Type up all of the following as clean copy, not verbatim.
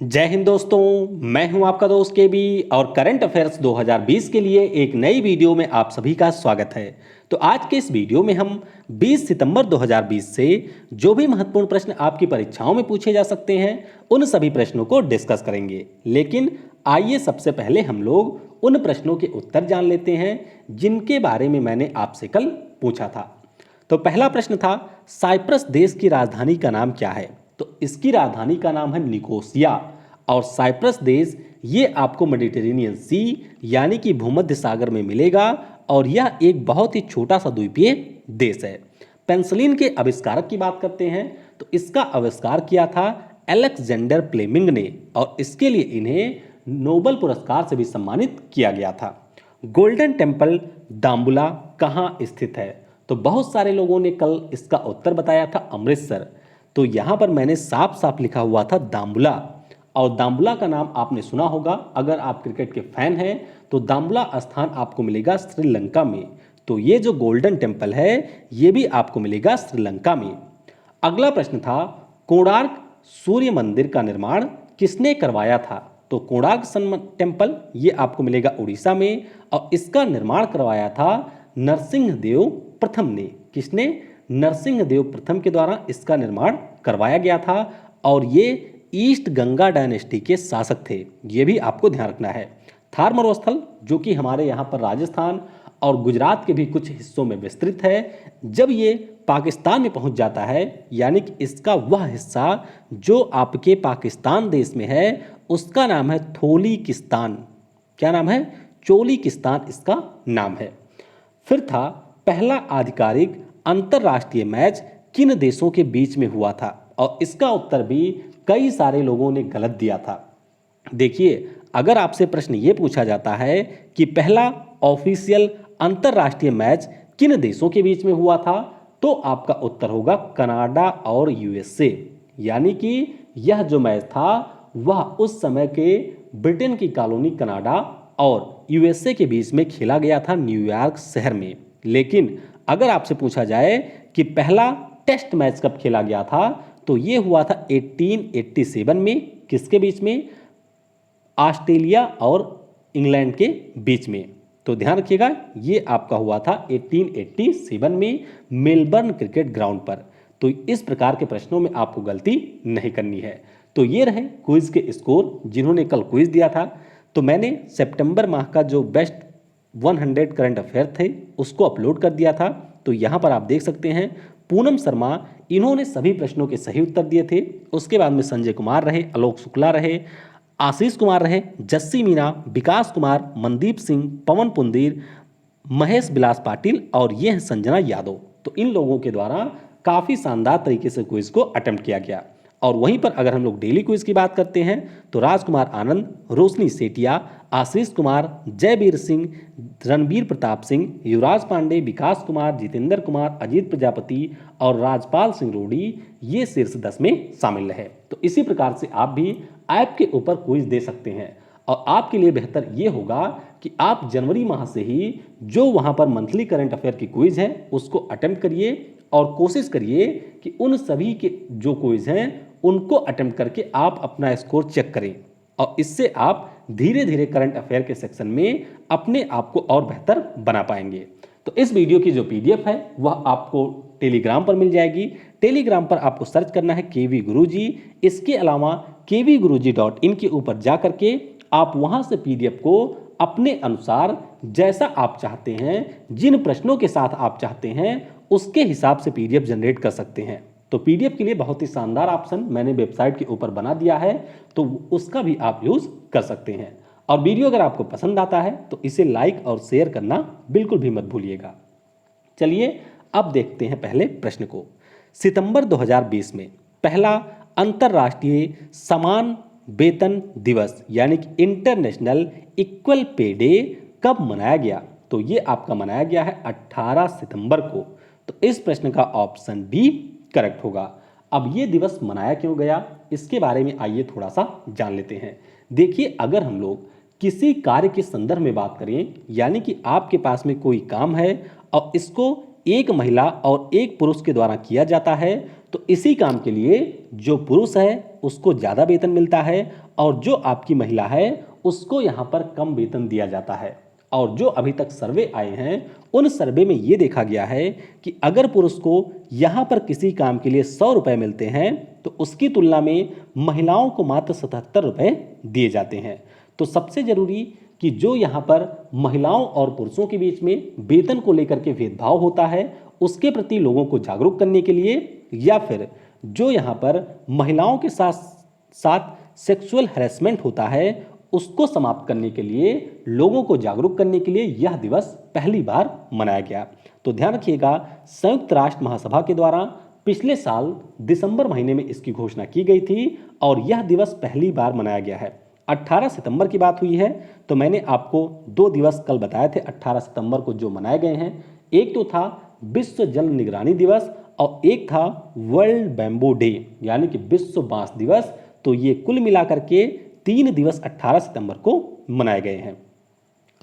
जय हिंद दोस्तों। मैं हूं आपका दोस्त केबी और करंट अफेयर्स 2020 के लिए एक नई वीडियो में आप सभी का स्वागत है। तो आज के इस वीडियो में हम 20 सितंबर 2020 से जो भी महत्वपूर्ण प्रश्न आपकी परीक्षाओं में पूछे जा सकते हैं उन सभी प्रश्नों को डिस्कस करेंगे। लेकिन आइए सबसे पहले हम लोग उन प्रश्नों के उत्तर जान लेते हैं जिनके बारे में मैंने आपसे कल पूछा था। तो पहला प्रश्न था, साइप्रस देश की राजधानी का नाम क्या है? तो इसकी राजधानी का नाम है निकोसिया। और साइप्रस देश ये आपको मेडिटेरेनियन सी यानी कि भूमध्य सागर में मिलेगा और यह एक बहुत ही छोटा सा द्वीपीय देश है। पेंसिलिन के आविष्कारक की बात करते हैं तो इसका आविष्कार किया था अलेक्जेंडर फ्लेमिंग ने और इसके लिए इन्हें नोबेल पुरस्कार से भी सम्मानित किया गया था। गोल्डन टेम्पल दाम्बुला कहाँ स्थित है? तो बहुत सारे लोगों ने कल इसका उत्तर बताया था अमृतसर। तो यहाँ पर मैंने साफ साफ लिखा हुआ था दाम्बुला। और दाम्बुला का नाम आपने सुना होगा, अगर आप क्रिकेट के फैन हैं तो दाम्बुला स्थान आपको मिलेगा श्रीलंका में। तो ये जो गोल्डन टेम्पल है ये भी आपको मिलेगा श्रीलंका में। अगला प्रश्न था, कोणार्क सूर्य मंदिर का निर्माण किसने करवाया था? तो कोणार्क सन टेम्पल ये आपको मिलेगा उड़ीसा में और इसका निर्माण करवाया था नरसिंहदेव प्रथम ने। किसने? नरसिंहदेव प्रथम के द्वारा इसका निर्माण करवाया गया था और ये ईस्ट गंगा डायनेस्टी के शासक थे, ये भी आपको ध्यान रखना है। थार मरुस्थल जो कि हमारे यहाँ पर राजस्थान और गुजरात के भी कुछ हिस्सों में विस्तृत है, जब ये पाकिस्तान में पहुंच जाता है यानी कि इसका वह हिस्सा जो आपके पाकिस्तान देश में है उसका नाम है थोलिकिस्तान। क्या नाम है? चोलिकिस्तान इसका नाम है। फिर था, पहला आधिकारिक अंतर्राष्ट्रीय मैच किन देशों के बीच में हुआ था? और इसका उत्तर भी कई सारे लोगों ने गलत दिया था। देखिए, अगर आपसे प्रश्न ये पूछा जाता है कि पहला ऑफिशियल अंतर्राष्ट्रीय मैच किन देशों के बीच में हुआ था तो आपका उत्तर होगा कनाडा और यूएसए। यानी कि यह जो मैच था वह उस समय के ब्रिटेन की कॉलोनी कनाडा और यूएसए के बीच में खेला गया था न्यूयॉर्क शहर में। लेकिन अगर आपसे पूछा जाए कि पहला टेस्ट मैच कब खेला गया था तो ये हुआ था 1887 में। किसके बीच में? ऑस्ट्रेलिया और इंग्लैंड के बीच में। तो ध्यान रखिएगा ये आपका हुआ था 1887 में मेलबर्न क्रिकेट ग्राउंड पर। तो इस प्रकार के प्रश्नों में आपको गलती नहीं करनी है। तो ये रहे क्विज के स्कोर जिन्होंने कल क्विज दिया था। तो मैंने सितंबर माह का जो बेस्ट 100 करंट अफेयर थे उसको अपलोड कर दिया था। तो यहाँ पर आप देख सकते हैं पूनम शर्मा, इन्होंने सभी प्रश्नों के सही उत्तर दिए थे। उसके बाद में संजय कुमार रहे, आलोक शुक्ला रहे, आशीष कुमार रहे, जस्सी मीना, विकास कुमार, मनदीप सिंह, पवन पुंदीर, महेश बिलास पाटिल और ये हैं संजना यादव। तो इन लोगों के द्वारा काफ़ी शानदार तरीके से क्विज को अटेम्प्ट किया गया। और वहीं पर अगर हम लोग डेली क्विज की बात करते हैं तो राजकुमार आनंद, रोशनी सेठिया, आशीष कुमार, जयवीर सिंह, रणबीर प्रताप सिंह, युवराज पांडे, विकास कुमार, जितेंद्र कुमार, अजीत प्रजापति और राजपाल सिंह रोडी ये शीर्ष 10 में शामिल रहे। तो इसी प्रकार से आप भी ऐप के ऊपर क्विज दे सकते हैं और आपके लिए बेहतर ये होगा कि आप जनवरी माह से ही जो वहाँ पर मंथली करंट अफेयर की क्विज है उसको अटेम्प्ट करिए और कोशिश करिए कि उन सभी के जो क्विज हैं उनको अटेम्प्ट करके आप अपना स्कोर चेक करें और इससे आप धीरे धीरे करंट अफेयर के सेक्शन में अपने आप को और बेहतर बना पाएंगे। तो इस वीडियो की जो पीडीएफ है वह आपको टेलीग्राम पर मिल जाएगी। टेलीग्राम पर आपको सर्च करना है केवी गुरुजी। इसके अलावा kvguruji.in के ऊपर जा करके आप वहां से पीडीएफ को अपने अनुसार जैसा आप चाहते हैं, जिन प्रश्नों के साथ आप चाहते हैं उसके हिसाब से पीडीएफ जनरेट कर सकते हैं। तो पीडीएफ के लिए बहुत ही शानदार ऑप्शन मैंने वेबसाइट के ऊपर बना दिया है, तो उसका भी आप यूज कर सकते हैं। और वीडियो अगर आपको पसंद आता है तो इसे लाइक और शेयर करना बिल्कुल भी मत भूलिएगा। चलिए अब देखते हैं पहले प्रश्न को। सितंबर 2020 में पहला अंतर्राष्ट्रीय समान वेतन दिवस यानी कि इंटरनेशनल इक्वल पे डे कब मनाया गया? तो ये आपका मनाया गया है 18 सितंबर को। तो इस प्रश्न का ऑप्शन बी करेक्ट होगा। अब ये दिवस मनाया क्यों गया इसके बारे में आइए थोड़ा सा जान लेते हैं। देखिए, अगर हम लोग किसी कार्य के संदर्भ में बात करें यानी कि आपके पास में कोई काम है और इसको एक महिला और एक पुरुष के द्वारा किया जाता है तो इसी काम के लिए जो पुरुष है उसको ज़्यादा वेतन मिलता है और जो आपकी महिला है उसको यहाँ पर कम वेतन दिया जाता है। और जो अभी तक सर्वे आए हैं उन सर्वे में ये देखा गया है कि अगर पुरुष को यहाँ पर किसी काम के लिए 100 रुपये मिलते हैं तो उसकी तुलना में महिलाओं को मात्र 77 रुपये दिए जाते हैं। तो सबसे ज़रूरी कि जो यहाँ पर महिलाओं और पुरुषों के बीच में वेतन को लेकर के भेदभाव होता है उसके प्रति लोगों को जागरूक करने के लिए, या फिर जो यहाँ पर महिलाओं के साथ साथ सेक्सुअल हैरेसमेंट होता है उसको समाप्त करने के लिए, लोगों को जागरूक करने के लिए यह दिवस पहली बार मनाया गया। तो ध्यान रखिएगा, संयुक्त राष्ट्र महासभा के द्वारा पिछले साल दिसंबर महीने में इसकी घोषणा की गई थी और यह दिवस पहली बार मनाया गया है। 18 सितंबर की बात हुई है, तो मैंने आपको 2 दिवस कल बताए थे 18 सितंबर को जो मनाए गए हैं। एक तो था विश्व जल निगरानी दिवस और एक था वर्ल्ड बैम्बू डे यानी कि विश्व बांस दिवस। तो ये कुल मिलाकर के 3 दिवस 18 सितंबर को मनाए गए हैं।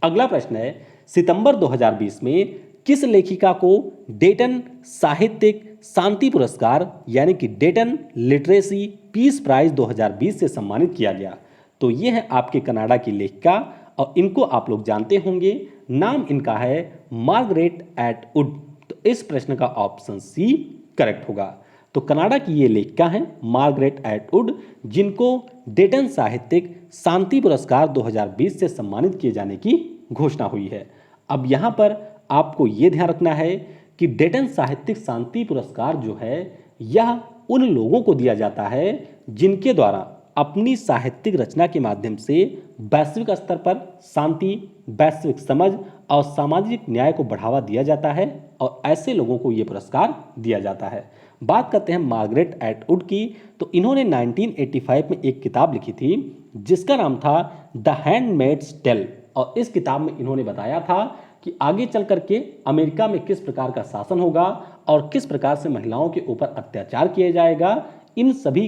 अगला प्रश्न है, सितंबर 2020 में किस लेखिका को डेटन साहित्यिक शांति पुरस्कार यानी कि डेटन लिटरेसी पीस प्राइज 2020 से सम्मानित किया गया? तो ये है आपके कनाडा की लेखिका और इनको आप लोग जानते होंगे, नाम इनका है मार्गरेट एटवुड। तो इस प्रश्न का ऑप्शन सी करेक्ट होगा। तो कनाडा की ये लेखिका हैं मार्गरेट एटवुड, जिनको डेटन साहित्यिक शांति पुरस्कार 2020 से सम्मानित किए जाने की घोषणा हुई है। अब यहाँ पर आपको ये ध्यान रखना है कि डेटन साहित्यिक शांति पुरस्कार जो है यह उन लोगों को दिया जाता है जिनके द्वारा अपनी साहित्यिक रचना के माध्यम से वैश्विक स्तर पर शांति, वैश्विक समझ और सामाजिक न्याय को बढ़ावा दिया जाता है और ऐसे लोगों को ये पुरस्कार दिया जाता है। बात करते हैं मार्गरेट एटवुड की, तो इन्होंने 1985 में एक किताब लिखी थी जिसका नाम था द हैंडमेड्स टेल और इस किताब में इन्होंने बताया था कि आगे चल करके अमेरिका में किस प्रकार का शासन होगा और किस प्रकार से महिलाओं के ऊपर अत्याचार किया जाएगा। इन सभी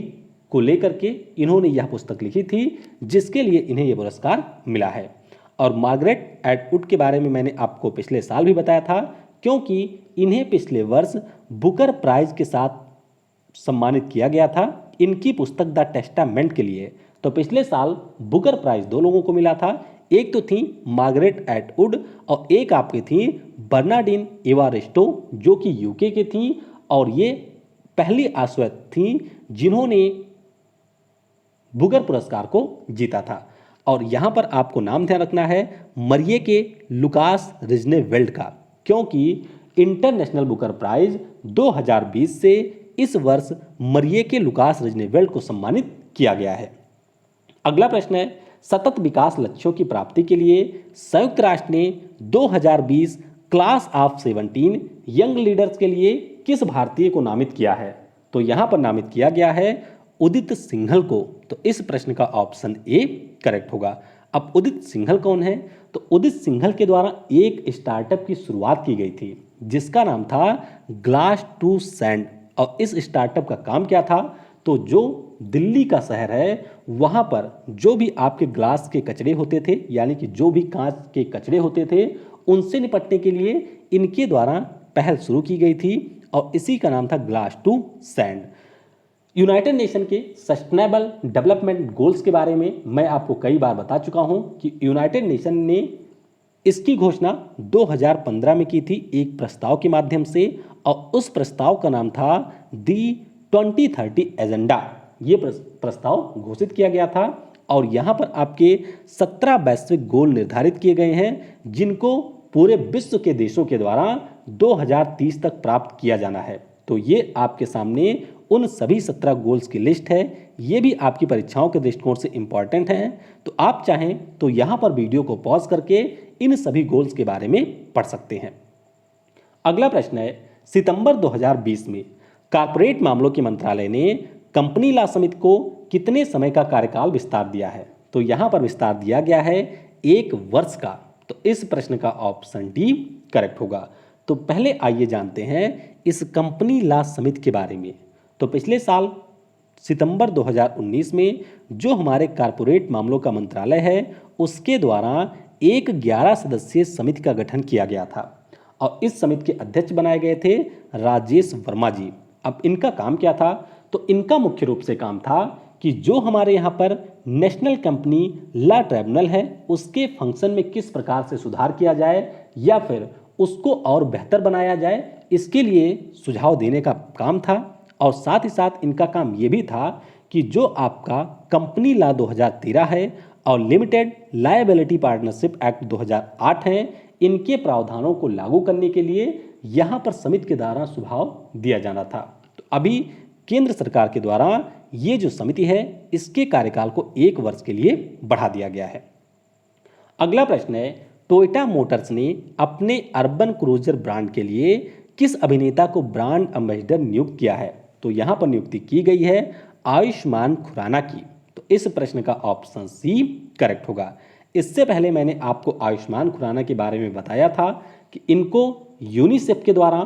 को लेकर के इन्होंने यह पुस्तक लिखी थी जिसके लिए इन्हें यह पुरस्कार मिला है। और मार्गरेट एटवुड के बारे में मैंने आपको पिछले साल भी बताया था, क्योंकि इन्हें पिछले वर्ष बुकर प्राइज के साथ सम्मानित किया गया था इनकी पुस्तक द टेस्टामेंट के लिए। तो पिछले साल बुकर प्राइज 2 लोगों को मिला था, एक तो थी मार्गरेट एटवुड और एक आपकी थी बर्नार्डिन एवारिस्टो जो कि यूके के थी और ये पहली आश्वस्त थी जिन्होंने बुकर पुरस्कार को जीता था। और यहाँ पर आपको नाम ध्यान रखना है मरिये के लुकास रिजनेवेल्ड का, क्योंकि इंटरनेशनल बुकर प्राइज 2020 से इस वर्ष मरिये के लुकास रिजनेवेल्ड को सम्मानित किया गया है। अगला प्रश्न है, सतत विकास लक्ष्यों की प्राप्ति के लिए संयुक्त राष्ट्र ने 2020 क्लास ऑफ 17 यंग लीडर्स के लिए किस भारतीय को नामित किया है? तो यहाँ पर नामित किया गया है उदित सिंघल को। तो इस प्रश्न का ऑप्शन ए करेक्ट होगा। अब उदित सिंघल कौन है? तो उदित सिंघल के द्वारा एक स्टार्टअप की शुरुआत की गई थी जिसका नाम था ग्लास टू सैंड और इस स्टार्टअप का काम क्या था? तो जो दिल्ली का शहर है वहाँ पर जो भी आपके ग्लास के कचरे होते थे यानी कि जो भी कांच के कचरे होते थे उनसे निपटने के लिए इनके द्वारा पहल शुरू की गई थी और इसी का नाम था glass to sand. United Nation के सस्टेनेबल डेवलपमेंट गोल्स के बारे में मैं आपको कई बार बता चुका हूं कि यूनाइटेड नेशन ने इसकी घोषणा 2015 में की थी एक प्रस्ताव के माध्यम से और उस प्रस्ताव का नाम था दी 2030 एजेंडा। ये प्रस्ताव घोषित किया गया था और यहाँ पर आपके 17 वैश्विक गोल निर्धारित किए गए हैं जिनको पूरे विश्व के देशों के द्वारा 2030 तक प्राप्त किया जाना है। तो ये आपके सामने उन सभी 17 गोल्स की लिस्ट है। ये भी आपकी परीक्षाओं के दृष्टिकोण से इंपॉर्टेंट है, तो आप चाहें तो यहाँ पर वीडियो को पॉज करके इन सभी गोल्स के बारे में पढ़ सकते हैं। अगला प्रश्न है, सितंबर 2020 में कारपोरेट मामलों के मंत्रालय ने कंपनी लॉ समिति को कितने समय का कार्यकाल विस्तार दिया है? तो यहाँ पर विस्तार दिया गया है 1 वर्ष का। तो इस प्रश्न का ऑप्शन डी करेक्ट होगा। तो पहले आइए जानते हैं इस कंपनी लॉ समिति के बारे में। तो पिछले साल सितंबर 2019 में जो हमारे कारपोरेट मामलों का मंत्रालय है उसके द्वारा एक 11 सदस्यीय समिति का गठन किया गया था और इस समिति के अध्यक्ष बनाए गए थे राजेश वर्मा जी। अब इनका काम क्या था? तो इनका मुख्य रूप से काम था कि जो हमारे यहाँ पर नेशनल कंपनी लॉ ट्राइब्यूनल है उसके फंक्शन में किस प्रकार से सुधार किया जाए या फिर उसको और बेहतर बनाया जाए, इसके लिए सुझाव देने का काम था। और साथ ही साथ इनका काम ये भी था कि जो आपका कंपनी लॉ 2013 है और लिमिटेड लायबिलिटी पार्टनरशिप एक्ट 2008 है, इनके प्रावधानों को लागू करने के लिए यहाँ पर समिति के द्वारा सुझाव दिया जाना था। तो अभी केंद्र सरकार के द्वारा ये जो समिति है इसके कार्यकाल को 1 वर्ष के लिए बढ़ा दिया गया है। अगला प्रश्न है, टोयोटा मोटर्स ने अपने अर्बन क्रूजर ब्रांड के लिए किस अभिनेता को ब्रांड एम्बेसडर नियुक्त किया है? तो यहाँ पर नियुक्ति की गई है आयुष्मान खुराना की। तो इस प्रश्न का ऑप्शन सी करेक्ट होगा। इससे पहले मैंने आपको आयुष्मान खुराना के बारे में बताया था कि इनको यूनिसेफ के द्वारा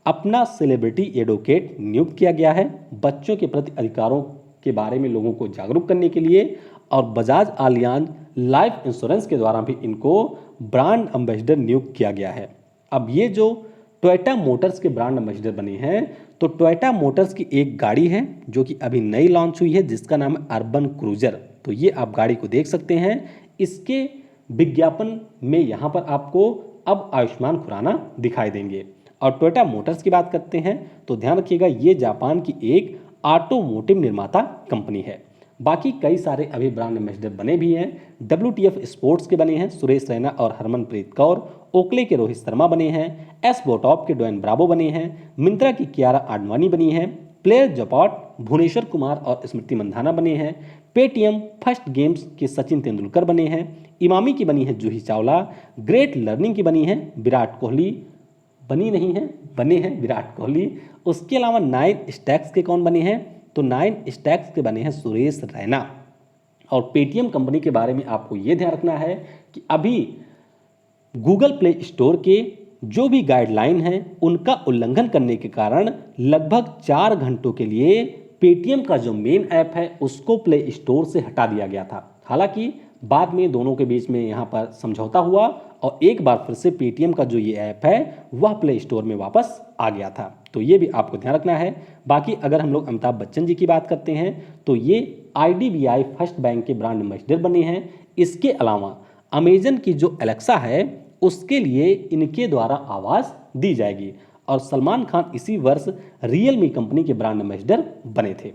अपना सेलिब्रिटी एडवोकेट नियुक्त किया गया है बच्चों के प्रति अधिकारों के बारे में लोगों को जागरूक करने के लिए, और बजाज आलियांज लाइफ इंश्योरेंस के द्वारा भी इनको ब्रांड एम्बेसडर नियुक्त किया गया है। अब ये जो टोयोटा मोटर्स के ब्रांड एम्बेसडर बने हैं, तो टोयोटा मोटर्स की एक गाड़ी है जो कि अभी नई लॉन्च हुई है जिसका नाम है अर्बन क्रूजर। तो ये आप गाड़ी को देख सकते हैं, इसके विज्ञापन में यहाँ पर आपको अब आयुष्मान खुराना दिखाई देंगे। और टोयोटा मोटर्स की बात करते हैं तो ध्यान रखिएगा ये जापान की एक ऑटोमोटिव निर्माता कंपनी है। बाकी कई सारे अभी ब्रांड एम्बेसडर बने भी हैं। WTF स्पोर्ट्स के बने हैं सुरेश रैना और हरमनप्रीत कौर, ओकले के रोहित शर्मा बने हैं, एस बोटॉप के डोएन ब्रावो बने हैं, मिंत्रा की कियारा आडवाणी बनी है, प्लेयर जपॉट भुवनेश्वर कुमार और स्मृति मंधाना बने हैं, पेटीएम फर्स्ट गेम्स के सचिन तेंदुलकर बने हैं, इमामी की बनी है जूही चावला, ग्रेट लर्निंग की बनी है विराट कोहली, बनी नहीं है बने हैं विराट कोहली। उसके अलावा 9 स्टैक्स के कौन बने हैं? तो 9 स्टैक्स के बने हैं सुरेश रैना। और पेटीएम कंपनी के बारे में आपको यह ध्यान रखना है कि अभी गूगल प्ले स्टोर के जो भी गाइडलाइन हैं उनका उल्लंघन करने के कारण लगभग 4 घंटों के लिए पेटीएम का जो मेन ऐप है उसको प्ले स्टोर से हटा दिया गया था। हालांकि बाद में दोनों के बीच में यहाँ पर समझौता हुआ और एक बार फिर से पेटीएम का जो ये ऐप है वह प्ले स्टोर में वापस आ गया था। तो ये भी आपको ध्यान रखना है। बाकी अगर हम लोग अमिताभ बच्चन जी की बात करते हैं तो ये IDBI फर्स्ट बैंक के ब्रांड एम्बेसडर बने हैं। इसके अलावा अमेजन की जो एलेक्सा है उसके लिए इनके द्वारा आवाज़ दी जाएगी। और सलमान खान इसी वर्ष रियलमी कंपनी के ब्रांड एम्बेसडर बने थे।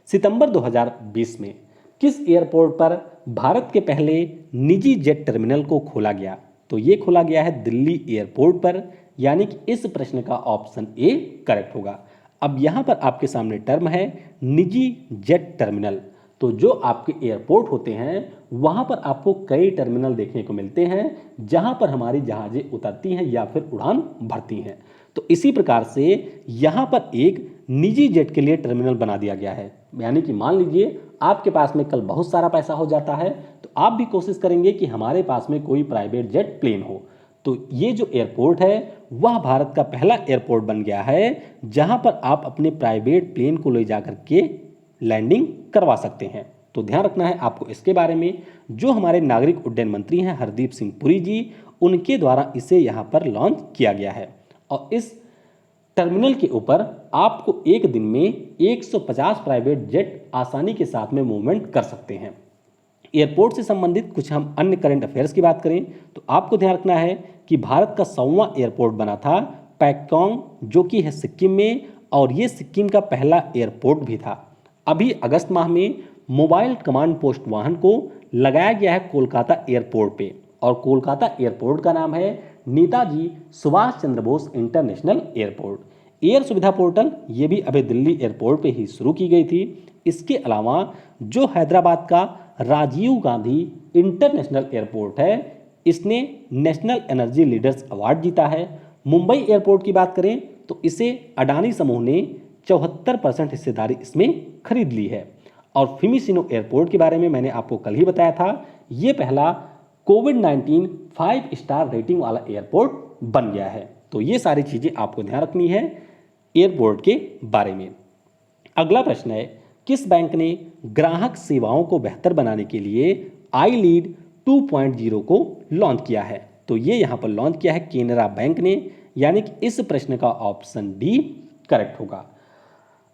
सितंबर 2020 में किस एयरपोर्ट पर भारत के पहले निजी जेट टर्मिनल को खोला गया? तो ये खोला गया है दिल्ली एयरपोर्ट पर, यानी कि इस प्रश्न का ऑप्शन ए करेक्ट होगा। अब यहाँ पर आपके सामने टर्म है निजी जेट टर्मिनल। तो जो आपके एयरपोर्ट होते हैं वहाँ पर आपको कई टर्मिनल देखने को मिलते हैं जहाँ पर हमारी जहाज़ें उतरती हैं या फिर उड़ान भरती हैं। तो इसी प्रकार से यहाँ पर एक निजी जेट के लिए टर्मिनल बना दिया गया है। यानी कि मान लीजिए आपके पास में कल बहुत सारा पैसा हो जाता है तो आप भी कोशिश करेंगे कि हमारे पास में कोई प्राइवेट जेट प्लेन हो। तो ये जो एयरपोर्ट है वह भारत का पहला एयरपोर्ट बन गया है जहां पर आप अपने प्राइवेट प्लेन को ले जाकर के लैंडिंग करवा सकते हैं। तो ध्यान रखना है आपको इसके बारे में। जो हमारे नागरिक उड्डयन मंत्री हैं हरदीप सिंह पुरी जी, उनके द्वारा इसे यहाँ पर लॉन्च किया गया है। और इस टर्मिनल के ऊपर आपको एक दिन में 150 प्राइवेट जेट आसानी के साथ में मूवमेंट कर सकते हैं। एयरपोर्ट से संबंधित कुछ हम अन्य करंट अफेयर्स की बात करें तो आपको ध्यान रखना है कि भारत का 100वां एयरपोर्ट बना था पैक्योंग, जो कि है सिक्किम में, और ये सिक्किम का पहला एयरपोर्ट भी था। अभी अगस्त माह में मोबाइल कमांड पोस्ट वाहन को लगाया गया है कोलकाता एयरपोर्ट पे, और कोलकाता एयरपोर्ट का नाम है Netaji Subhash Chandra Bose international airport. Air सुविधा पोर्टल ये भी अभी दिल्ली एयरपोर्ट पे ही शुरू की गई थी। इसके अलावा जो हैदराबाद का राजीव गांधी इंटरनेशनल एयरपोर्ट है इसने नेशनल एनर्जी लीडर्स अवार्ड जीता है। मुंबई एयरपोर्ट की बात करें तो इसे अडानी समूह ने 74% हिस्सेदारी इसमें खरीद ली है। और फिमिसिनो एयरपोर्ट के बारे में मैंने आपको कल ही बताया था, ये पहला कोविड-19 5 स्टार रेटिंग वाला एयरपोर्ट बन गया है। तो ये सारी चीज़ें आपको ध्यान रखनी है एयरपोर्ट के बारे में। अगला प्रश्न है, किस बैंक ने ग्राहक सेवाओं को बेहतर बनाने के लिए आई लीड 2.0 को लॉन्च किया है? तो ये यहाँ पर लॉन्च किया है केनरा बैंक ने, यानी कि इस प्रश्न का ऑप्शन डी करेक्ट होगा।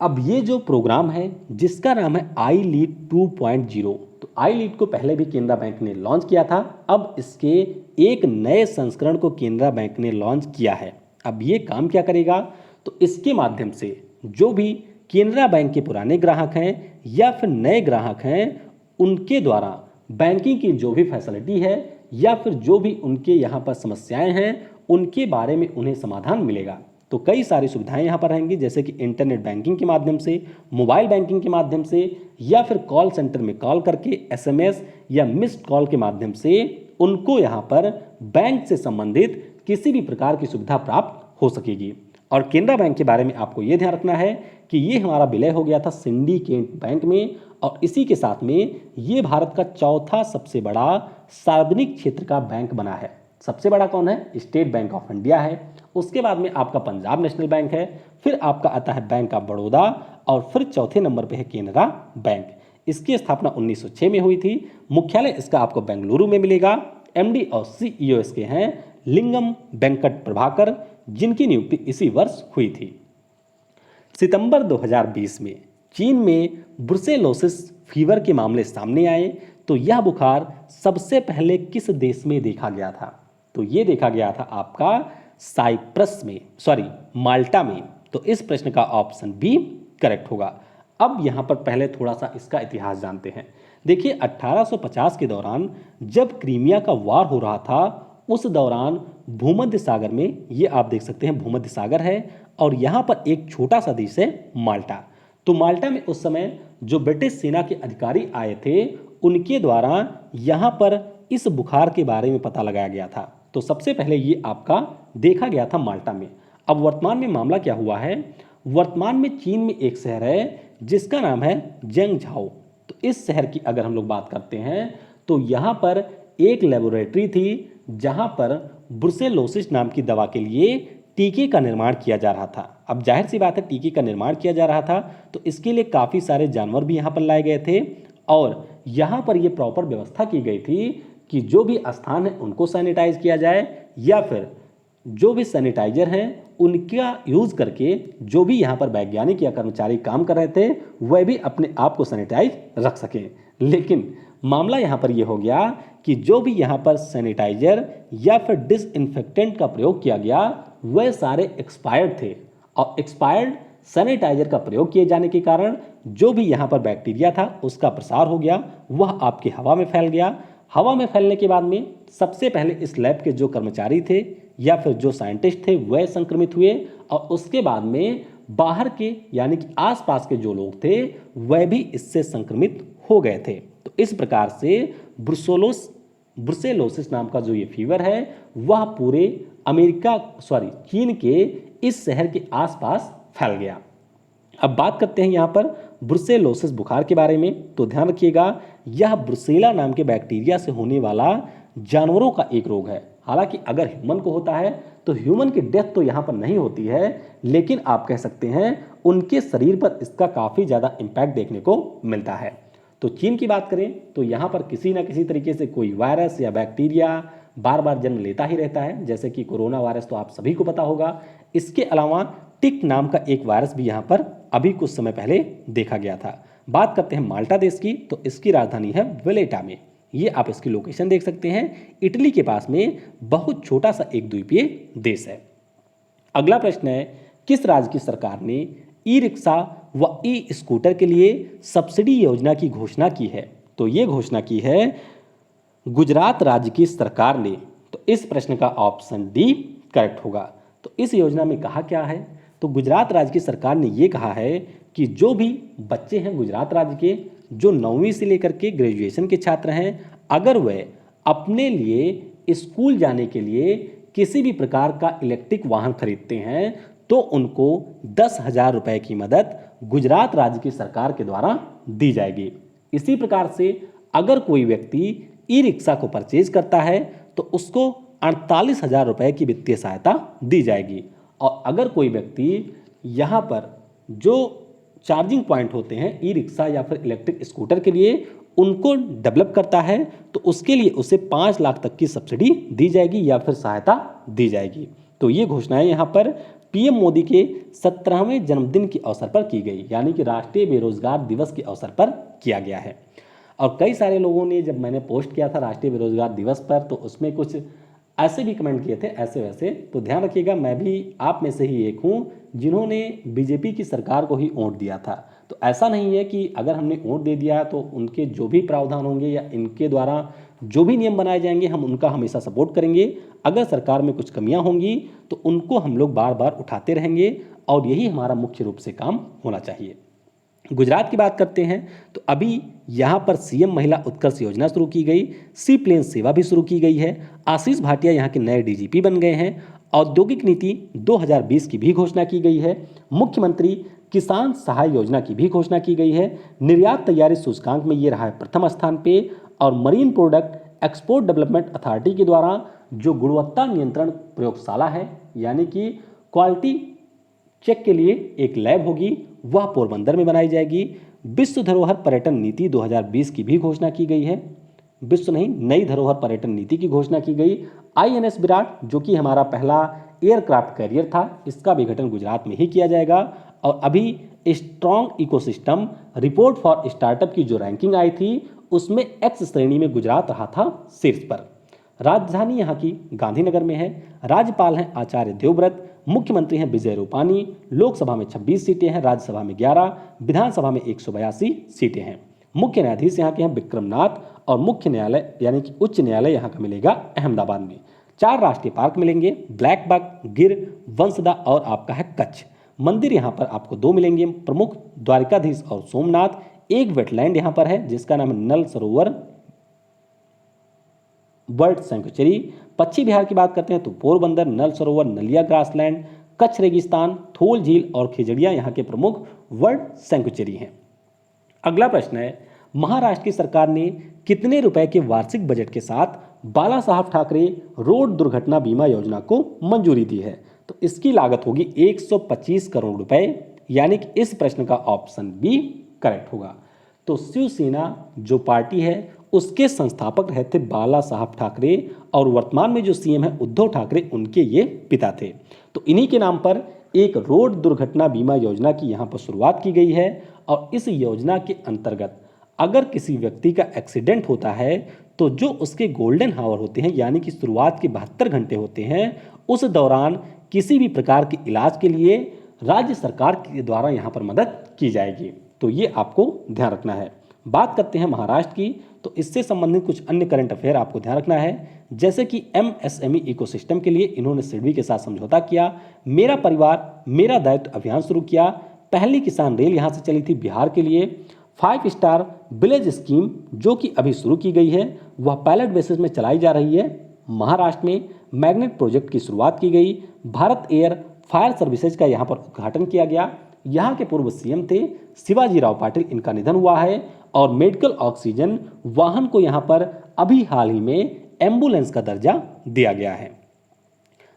अब ये जो प्रोग्राम है जिसका नाम है आई लीड 2.0, तो आई लीड को पहले भी केनरा बैंक ने लॉन्च किया था, अब इसके एक नए संस्करण को केनरा बैंक ने लॉन्च किया है। अब ये काम क्या करेगा, तो इसके माध्यम से जो भी केनरा बैंक के पुराने ग्राहक हैं या फिर नए ग्राहक हैं, उनके द्वारा बैंकिंग की जो भी फैसिलिटी है या फिर जो भी उनके यहाँ पर समस्याएं हैं उनके बारे में उन्हें समाधान मिलेगा। तो कई सारी सुविधाएं यहाँ पर रहेंगी, जैसे कि इंटरनेट बैंकिंग के माध्यम से, मोबाइल बैंकिंग के माध्यम से, या फिर कॉल सेंटर में कॉल करके, एसएमएस या मिस्ड कॉल के माध्यम से उनको यहाँ पर बैंक से संबंधित किसी भी प्रकार की सुविधा प्राप्त हो सकेगी। और केनरा बैंक के बारे में आपको ये ध्यान रखना है कि ये हमारा विलय हो गया था सिंडिकेट बैंक में, और इसी के साथ में ये भारत का चौथा सबसे बड़ा सार्वजनिक क्षेत्र का बैंक बना है। सबसे बड़ा कौन है, स्टेट बैंक ऑफ इंडिया है, उसके बाद में आपका पंजाब नेशनल बैंक है, फिर आपका आता है बैंक ऑफ बड़ौदा, और फिर चौथे नंबर पे है केनरा बैंक। इसकी स्थापना 1906 में हुई थी। मुख्यालय इसका आपको बेंगलुरु में मिलेगा। एमडी और सीईओ इसके हैं लिंगम वेंकट प्रभाकर, जिनकी नियुक्ति इसी वर्ष हुई थी। सितंबर 2020 में चीन में ब्रुसेलोसिस फीवर के मामले सामने आए, तो यह बुखार सबसे पहले किस देश में देखा गया था, तो ये देखा गया था आपका साइप्रस में, माल्टा में। तो इस प्रश्न का ऑप्शन बी करेक्ट होगा। अब यहाँ पर पहले थोड़ा सा इसका इतिहास जानते हैं। देखिए 1850 के दौरान जब क्रीमिया का वार हो रहा था, उस दौरान भूमध्य सागर में, ये आप देख सकते हैं भूमध्य सागर है, और यहाँ पर एक छोटा सा देश है माल्टा। तो माल्टा में उस समय जो ब्रिटिश सेना के अधिकारी आए थे, उनके द्वारा यहाँ पर इस बुखार के बारे में पता लगाया गया था। तो सबसे पहले ये आपका देखा गया था माल्टा में। अब वर्तमान में मामला क्या हुआ है, वर्तमान में चीन में एक शहर है जिसका नाम है जेंगझाओ। तो इस शहर की अगर हम लोग बात करते हैं, तो यहाँ पर एक लेबोरेटरी थी जहाँ पर ब्रुसेलोसिस नाम की दवा के लिए टीके का निर्माण किया जा रहा था। अब जाहिर सी बात है, टीके का निर्माण किया जा रहा था तो इसके लिए काफ़ी सारे जानवर भी यहाँ पर लाए गए थे, और यहाँ पर ये प्रॉपर व्यवस्था की गई थी कि जो भी स्थान है उनको सैनिटाइज किया जाए, या फिर जो भी सैनिटाइजर हैं उनका यूज़ करके जो भी यहाँ पर वैज्ञानिक या कर्मचारी काम कर रहे थे वह भी अपने आप को सैनिटाइज रख सकें। लेकिन मामला यहाँ पर यह हो गया कि जो भी यहाँ पर सैनिटाइजर या फिर डिसइंफेक्टेंट का प्रयोग किया गया वह सारे एक्सपायर्ड थे, और एक्सपायर्ड सैनिटाइजर का प्रयोग किए जाने के कारण जो भी यहाँ पर बैक्टीरिया था उसका प्रसार हो गया, वह आपकी हवा में फैल गया। हवा में फैलने के बाद में सबसे पहले इस लैब के जो कर्मचारी थे या फिर जो साइंटिस्ट थे वह संक्रमित हुए, और उसके बाद में बाहर के यानी कि आसपास के जो लोग थे वह भी इससे संक्रमित हो गए थे। तो इस प्रकार से ब्रुसेलोसिस नाम का जो ये फीवर है वह पूरे चीन के इस शहर के आसपास फैल गया। अब बात करते हैं यहाँ पर ब्रुसेलोसिस बुखार के बारे में। तो ध्यान रखिएगा, यह ब्रुसेला नाम के बैक्टीरिया से होने वाला जानवरों का एक रोग है। हालांकि अगर ह्यूमन को होता है तो ह्यूमन की डेथ तो यहाँ पर नहीं होती है, लेकिन आप कह सकते हैं उनके शरीर पर इसका काफ़ी ज़्यादा इम्पैक्ट देखने को मिलता है। तो चीन की बात करें तो यहाँ पर किसी न किसी तरीके से कोई वायरस या बैक्टीरिया बार बार जन्म लेता ही रहता है, जैसे कि कोरोना वायरस तो आप सभी को पता होगा। इसके अलावा टिक नाम का एक वायरस भी यहाँ पर अभी कुछ समय पहले देखा गया था। बात करते हैं माल्टा देश की, तो इसकी राजधानी है वेलेटा में। ये आप इसकी लोकेशन देख सकते हैं, इटली के पास में बहुत छोटा सा एक द्वीपीय देश है। अगला प्रश्न है, किस राज्य की सरकार ने ई रिक्शा व ई स्कूटर के लिए सब्सिडी योजना की घोषणा की है? तो ये घोषणा की है गुजरात राज्य की सरकार ने। तो इस प्रश्न का ऑप्शन डी करेक्ट होगा। तो इस योजना में कहा क्या है, तो गुजरात राज्य की सरकार ने ये कहा है कि जो भी बच्चे हैं गुजरात राज्य के, जो 9वीं से लेकर के ग्रेजुएशन के छात्र हैं, अगर वे अपने लिए स्कूल जाने के लिए किसी भी प्रकार का इलेक्ट्रिक वाहन खरीदते हैं तो उनको 10,000 रुपये की मदद गुजरात राज्य की सरकार के द्वारा दी जाएगी। इसी प्रकार से अगर कोई व्यक्ति ई रिक्शा को परचेज करता है तो उसको 48,000 रुपये की वित्तीय सहायता दी जाएगी। और अगर कोई व्यक्ति यहाँ पर जो चार्जिंग पॉइंट होते हैं ई रिक्शा या फिर इलेक्ट्रिक स्कूटर के लिए उनको डेवलप करता है तो उसके लिए उसे 5 लाख तक की सब्सिडी दी जाएगी या फिर सहायता दी जाएगी। तो ये घोषणाएं यहाँ पर पीएम मोदी के 17वें जन्मदिन के अवसर पर की गई, यानी कि राष्ट्रीय बेरोजगार दिवस के अवसर पर किया गया है। और कई सारे लोगों ने, जब मैंने पोस्ट किया था राष्ट्रीय बेरोजगार दिवस पर, तो उसमें कुछ ऐसे भी कमेंट किए थे ऐसे वैसे। तो ध्यान रखिएगा, मैं भी आप में से ही एक हूं जिन्होंने बीजेपी की सरकार को ही वोट दिया था। तो ऐसा नहीं है कि अगर हमने वोट दे दिया तो उनके जो भी प्रावधान होंगे या इनके द्वारा जो भी नियम बनाए जाएंगे हम उनका हमेशा सपोर्ट करेंगे। अगर सरकार में कुछ कमियां होंगी तो उनको हम लोग बार बार उठाते रहेंगे और यही हमारा मुख्य रूप से काम होना चाहिए। गुजरात की बात करते हैं तो अभी यहाँ पर सीएम महिला उत्कर्ष योजना शुरू की गई, सी प्लेन सेवा भी शुरू की गई है। आशीष भाटिया यहाँ के नए डीजीपी बन गए हैं। औद्योगिक नीति 2020 की भी घोषणा की गई है। मुख्यमंत्री किसान सहाय योजना की भी घोषणा की गई है। निर्यात तैयारी सूचकांक में ये रहा है प्रथम स्थान पे। और marine product export development authority के द्वारा जो गुणवत्ता नियंत्रण प्रयोगशाला है, यानी कि क्वालिटी चेक के लिए एक लैब होगी, वह पोरबंदर में बनाई जाएगी। विश्व धरोहर पर्यटन नीति 2020 की भी घोषणा की गई है। विश्व नहीं, नई धरोहर पर्यटन नीति की घोषणा की गई। आईएनएस विराट जो कि हमारा पहला एयरक्राफ्ट कैरियर था, इसका विघटन गुजरात में ही किया जाएगा। और अभी strong ecosystem report for startup की जो रैंकिंग आई थी उसमें एक्स श्रेणी में गुजरात रहा था शीर्ष पर। राजधानी यहाँ की गांधीनगर में है। राज्यपाल हैं आचार्य देवव्रत। मुख्यमंत्री हैं विजय रूपानी। लोकसभा में 26 सीटें हैं, राज्यसभा में 11, विधानसभा में 182 सीटें हैं। मुख्य न्यायाधीश यहाँ के हैं विक्रमनाथ। और मुख्य न्यायालय यानी कि उच्च न्यायालय यहाँ का मिलेगा अहमदाबाद में। 4 राष्ट्रीय पार्क मिलेंगे, ब्लैक बक, गिर, वंसदा और आपका है कच्छ। मंदिर यहाँ पर आपको 2 मिलेंगे प्रमुख, द्वारिकाधीश और सोमनाथ। एक वेटलैंड यहाँ पर है जिसका नाम है नल सरोवर बर्ड सेंचुरी। पश्चिम बिहार की बात करते हैं तो पोरबंदर, नल सरोवर, नलिया ग्रासलैंड, कच्छ रेगिस्तान, थोल झील और खिजड़िया यहाँ के प्रमुख बर्ड सेंचुरी हैं। अगला प्रश्न है, महाराष्ट्र की सरकार ने कितने रुपए के वार्षिक बजट के साथ बाला साहब ठाकरे रोड दुर्घटना बीमा योजना को मंजूरी दी है? तो इसकी लागत होगी 125 करोड़ रुपए, यानी कि इस प्रश्न का ऑप्शन बी करेक्ट होगा। तो शिवसेना जो पार्टी है उसके संस्थापक रहे थे बाला साहब ठाकरे और वर्तमान में जो सीएम है उद्धव ठाकरे, उनके ये पिता थे। तो इन्हीं के नाम पर एक रोड दुर्घटना बीमा योजना की यहाँ पर शुरुआत की गई है। और इस योजना के अंतर्गत अगर किसी व्यक्ति का एक्सीडेंट होता है तो जो उसके गोल्डन हावर होते हैं, यानी कि शुरुआत के 72 घंटे होते हैं, उस दौरान किसी भी प्रकार के इलाज के लिए राज्य सरकार के द्वारा यहाँ पर मदद की जाएगी। तो ये आपको ध्यान रखना है। बात करते हैं महाराष्ट्र की, तो इससे संबंधित कुछ अन्य करंट अफेयर आपको ध्यान रखना है। जैसे कि एमएसएमई इकोसिस्टम के लिए इन्होंने सिडबी के साथ समझौता किया। मेरा परिवार मेरा दायित्व अभियान शुरू किया। पहली किसान रेल यहाँ से चली थी बिहार के लिए। 5 स्टार विलेज स्कीम जो कि अभी शुरू की गई है वह पायलट बेसिस में चलाई जा रही है महाराष्ट्र में। मैग्नेट प्रोजेक्ट की शुरुआत की गई। भारत एयर फायर सर्विसेज का यहाँ पर उद्घाटन किया गया। यहाँ के पूर्व सीएम थे शिवाजी राव पाटिल, इनका निधन हुआ है। और मेडिकल ऑक्सीजन वाहन को यहाँ पर अभी हाल ही में एम्बुलेंस का दर्जा दिया गया है।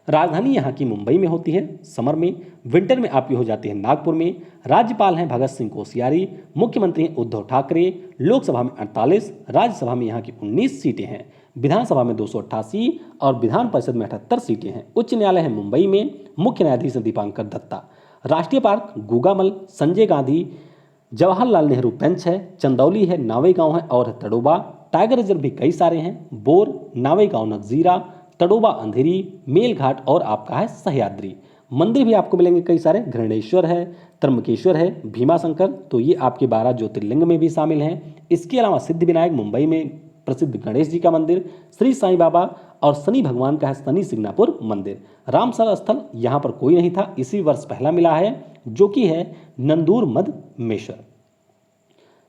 राजधानी यहाँ की मुंबई में होती है समर में, विंटर में आपकी हो जाती है नागपुर में। राज्यपाल हैं भगत सिंह कोश्यारी। मुख्यमंत्री हैं उद्धव ठाकरे। लोकसभा में 48, राज्यसभा में यहाँ की 19 सीटें हैं। विधानसभा में 288 और विधान परिषद में 78 सीटें हैं। उच्च न्यायालय है मुंबई में। मुख्य न्यायाधीश हैं दीपांकर दत्ता। राष्ट्रीय पार्क गुगामल, संजय गांधी, जवाहरलाल नेहरू पेंच है, चंदौली है, नावेगांव है और है तड़ोबा। टाइगर रिजर्व भी कई सारे हैं, बोर, नावेगांव नगजीरा, तड़ोबा अंधेरी, मेलघाट और आपका है सह्याद्री। मंदिर भी आपको मिलेंगे कई सारे, घृणेश्वर है, त्र्यंबकेश्वर है, भीमाशंकर, तो ये आपके 12 ज्योतिर्लिंग में भी शामिल हैं। इसके अलावा सिद्धिविनायक मुंबई में प्रसिद्ध गणेश जी का मंदिर, श्री साईं बाबा और शनि भगवान का है शनि सिग्नापुर मंदिर। रामसर स्थल यहाँ पर कोई नहीं था, इसी वर्ष पहला मिला है जो कि है नंदूर मद मेश्वर।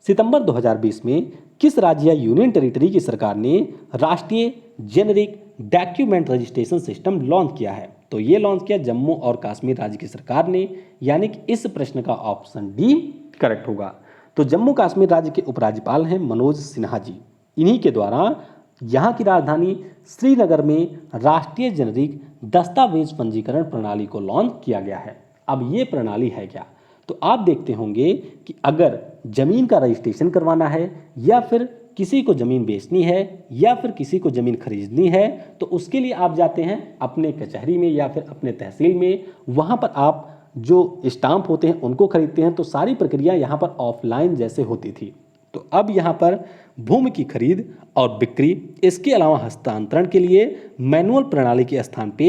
सितंबर 2020 में किस राज्य या यूनियन टेरिटरी की सरकार ने राष्ट्रीय generic document registration system launch किया है? तो ये लॉन्च किया जम्मू और कश्मीर राज्य की सरकार ने, यानी कि इस प्रश्न का ऑप्शन डी करेक्ट होगा। तो जम्मू कश्मीर राज्य के उपराज्यपाल हैं मनोज सिन्हा जी। इन्हीं के द्वारा यहाँ की राजधानी श्रीनगर में राष्ट्रीय जेनेरिक दस्तावेज पंजीकरण प्रणाली को लॉन्च किया गया है। अब ये प्रणाली है क्या? तो आप देखते होंगे कि अगर जमीन का रजिस्ट्रेशन करवाना है या फिर किसी को ज़मीन बेचनी है या फिर किसी को ज़मीन खरीदनी है तो उसके लिए आप जाते हैं अपने कचहरी में या फिर अपने तहसील में, वहाँ पर आप जो स्टाम्प होते हैं उनको खरीदते हैं। तो सारी प्रक्रिया यहाँ पर ऑफलाइन जैसे होती थी। तो अब यहाँ पर भूमि की खरीद और बिक्री, इसके अलावा हस्तांतरण के लिए मैनुअल प्रणाली के स्थान पे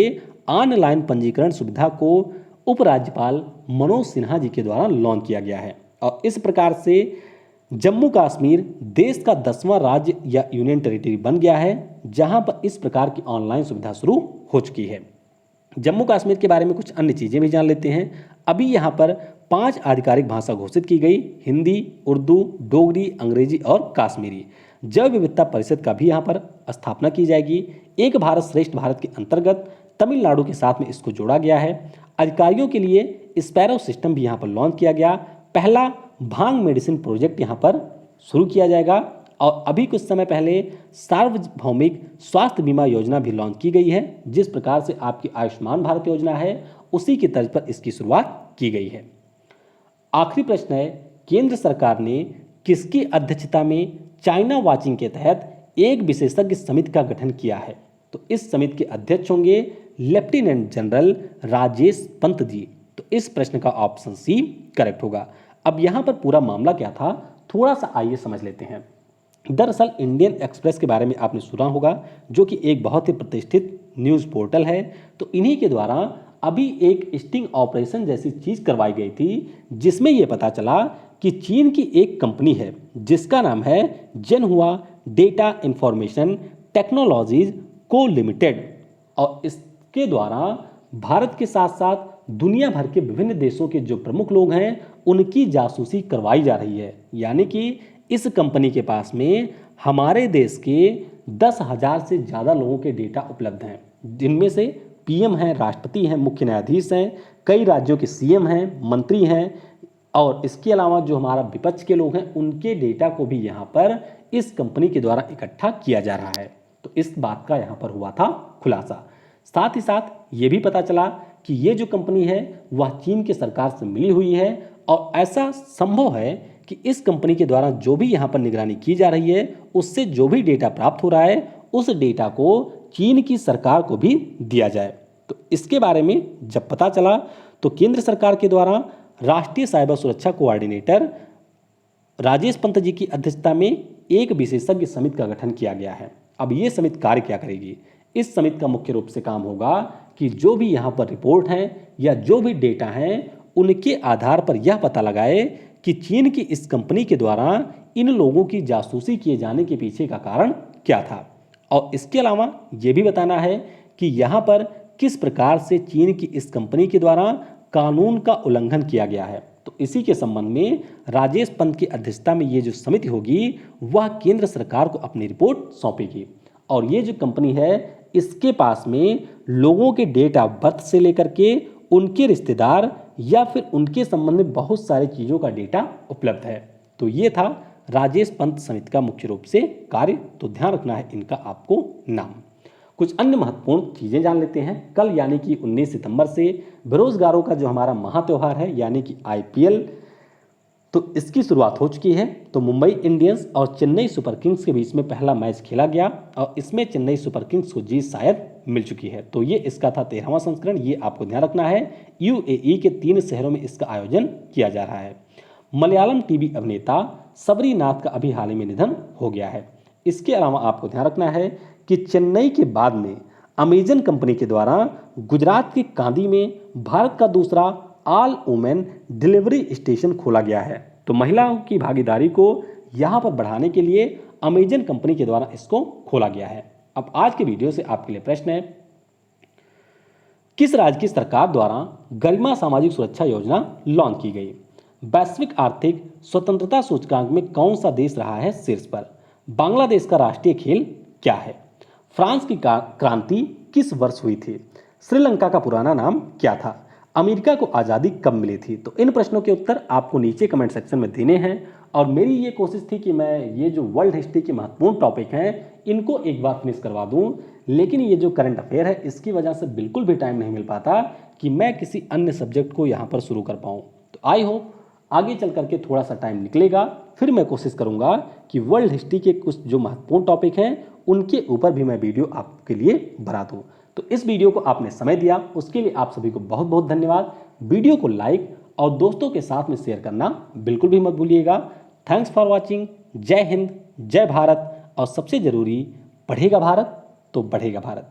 ऑनलाइन पंजीकरण सुविधा को उपराज्यपाल मनोज सिन्हा जी के द्वारा लॉन्च किया गया है। और इस प्रकार से जम्मू कश्मीर देश का 10वां राज्य या यूनियन टेरिटरी बन गया है जहां पर इस प्रकार की ऑनलाइन सुविधा शुरू हो चुकी है। जम्मू कश्मीर के बारे में कुछ अन्य चीज़ें भी जान लेते हैं। अभी यहाँ पर 5 आधिकारिक भाषा घोषित की गई, हिंदी, उर्दू, डोगरी, अंग्रेजी और कश्मीरी। जैव विविधता परिषद का भी यहाँ पर स्थापना की जाएगी। एक भारत श्रेष्ठ भारत के अंतर्गत तमिलनाडु के साथ में इसको जोड़ा गया है। अधिकारियों के लिए स्पैरो सिस्टम भी यहाँ पर लॉन्च किया गया। पहला भांग मेडिसिन प्रोजेक्ट यहाँ पर शुरू किया जाएगा। और अभी कुछ समय पहले सार्वभौमिक स्वास्थ्य बीमा योजना भी लॉन्च की गई है। जिस प्रकार से आपकी आयुष्मान भारत योजना है उसी की तर्ज पर इसकी शुरुआत की गई है। आखिरी प्रश्न है, केंद्र सरकार ने किसकी अध्यक्षता में चाइना वॉचिंग के तहत एक विशेषज्ञ समिति का गठन किया है? तो इस समिति के अध्यक्ष होंगे लेफ्टिनेंट जनरल राजेश पंत जी। तो इस प्रश्न का ऑप्शन सी करेक्ट होगा। अब यहाँ पर पूरा मामला क्या था, थोड़ा सा आइए समझ लेते हैं। दरअसल इंडियन एक्सप्रेस के बारे में आपने सुना होगा, जो कि एक बहुत ही प्रतिष्ठित न्यूज़ पोर्टल है। तो इन्हीं के द्वारा अभी एक स्टिंग ऑपरेशन जैसी चीज़ करवाई गई थी, जिसमें यह पता चला कि चीन की एक कंपनी है जिसका नाम है जेनहुआ डेटा इंफॉर्मेशन टेक्नोलॉजीज को लिमिटेड। और इसके द्वारा भारत के साथ साथ दुनिया भर के विभिन्न देशों के जो प्रमुख लोग हैं उनकी जासूसी करवाई जा रही है। यानी कि इस कंपनी के पास में हमारे देश के 10,000 से ज़्यादा लोगों के डेटा उपलब्ध हैं, जिनमें से पीएम हैं, राष्ट्रपति हैं, मुख्य न्यायाधीश हैं, कई राज्यों के सीएम हैं, मंत्री हैं, और इसके अलावा जो हमारा विपक्ष के लोग हैं उनके डेटा को भी यहाँ पर इस कंपनी के द्वारा इकट्ठा किया जा रहा है। तो इस बात का यहाँ पर हुआ था खुलासा। साथ ही साथ ये भी पता चला कि ये जो कंपनी है वह चीन की सरकार से मिली हुई है। और ऐसा संभव है कि इस कंपनी के द्वारा जो भी यहाँ पर निगरानी की जा रही है उससे जो भी डेटा प्राप्त हो रहा है उस डेटा को चीन की सरकार को भी दिया जाए। तो इसके बारे में जब पता चला तो केंद्र सरकार के द्वारा राष्ट्रीय साइबर सुरक्षा कोऑर्डिनेटर राजेश पंत जी की अध्यक्षता में एक विशेषज्ञ समिति का गठन किया गया है। अब ये समिति कार्य क्या करेगी? इस समिति का मुख्य रूप से काम होगा कि जो भी यहाँ पर रिपोर्ट हैं या जो भी डेटा हैं उनके आधार पर यह पता लगाए कि चीन की इस कंपनी के द्वारा इन लोगों की जासूसी किए जाने के पीछे का कारण क्या था। और इसके अलावा ये भी बताना है कि यहाँ पर किस प्रकार से चीन की इस कंपनी के द्वारा कानून का उल्लंघन किया गया है। तो इसी के संबंध में राजेश पंत की अध्यक्षता में ये जो समिति होगी वह केंद्र सरकार को अपनी रिपोर्ट सौंपेगी। और ये जो कंपनी है इसके पास में लोगों के डेट ऑफ बर्थ से लेकर के उनके रिश्तेदार या फिर उनके संबंध में बहुत सारी चीज़ों का डेटा उपलब्ध है। तो ये था राजेश पंत समिति का मुख्य रूप से कार्य। तो ध्यान रखना है इनका आपको नाम। कुछ अन्य महत्वपूर्ण चीज़ें जान लेते हैं। कल यानी कि 19 सितंबर से बेरोजगारों का जो हमारा महात्योहार है यानी कि आईपीएल, तो इसकी शुरुआत हो चुकी है। तो मुंबई इंडियंस और चेन्नई सुपर किंग्स के बीच में पहला मैच खेला गया और इसमें चेन्नई सुपर किंग्स को जीत शायद मिल चुकी है। तो ये इसका था 13वां संस्करण, ये आपको ध्यान रखना है। यूएई के 3 शहरों में इसका आयोजन किया जा रहा है। मलयालम टीवी अभिनेता सबरीनाथ का अभी हाल ही में निधन हो गया है। इसके अलावा आपको ध्यान रखना है कि चेन्नई के बाद में अमेजन कंपनी के द्वारा गुजरात के कांदी में भारत का दूसरा ऑल वुमेन डिलीवरी स्टेशन खोला गया है। तो महिलाओं की भागीदारी को यहाँ पर बढ़ाने के लिए अमेजन कंपनी के द्वारा इसको खोला गया है। अब आज के वीडियो से आपके लिए प्रश्न है, किस राज्य की सरकार द्वारा गरिमा सामाजिक सुरक्षा योजना लॉन्च की गई? वैश्विक आर्थिक स्वतंत्रता सूचकांक में कौन सा देश रहा है शीर्ष पर? बांग्लादेश का राष्ट्रीय खेल क्या है? फ्रांस की क्रांति किस वर्ष हुई थी? श्रीलंका का पुराना नाम क्या था? अमेरिका को आज़ादी कब मिली थी? तो इन प्रश्नों के उत्तर आपको नीचे कमेंट सेक्शन में देने हैं। और मेरी ये कोशिश थी कि मैं ये जो वर्ल्ड हिस्ट्री के महत्वपूर्ण टॉपिक हैं इनको एक बार फिनिश करवा दूं, लेकिन ये जो करंट अफेयर है इसकी वजह से बिल्कुल भी टाइम नहीं मिल पाता कि मैं किसी अन्य सब्जेक्ट को यहाँ पर शुरू कर पाऊँ। तो आई होप आगे चल करके थोड़ा सा टाइम निकलेगा, फिर मैं कोशिश करूंगा कि वर्ल्ड हिस्ट्री के कुछ जो महत्वपूर्ण टॉपिक हैं उनके ऊपर भी मैं वीडियो आपके लिए बना दूं। तो इस वीडियो को आपने समय दिया, उसके लिए आप सभी को बहुत बहुत धन्यवाद। वीडियो को लाइक और दोस्तों के साथ में शेयर करना बिल्कुल भी मत भूलिएगा। Thanks for watching. जय हिंद, जय भारत, और सबसे जरूरी, पढ़ेगा भारत तो बढ़ेगा भारत।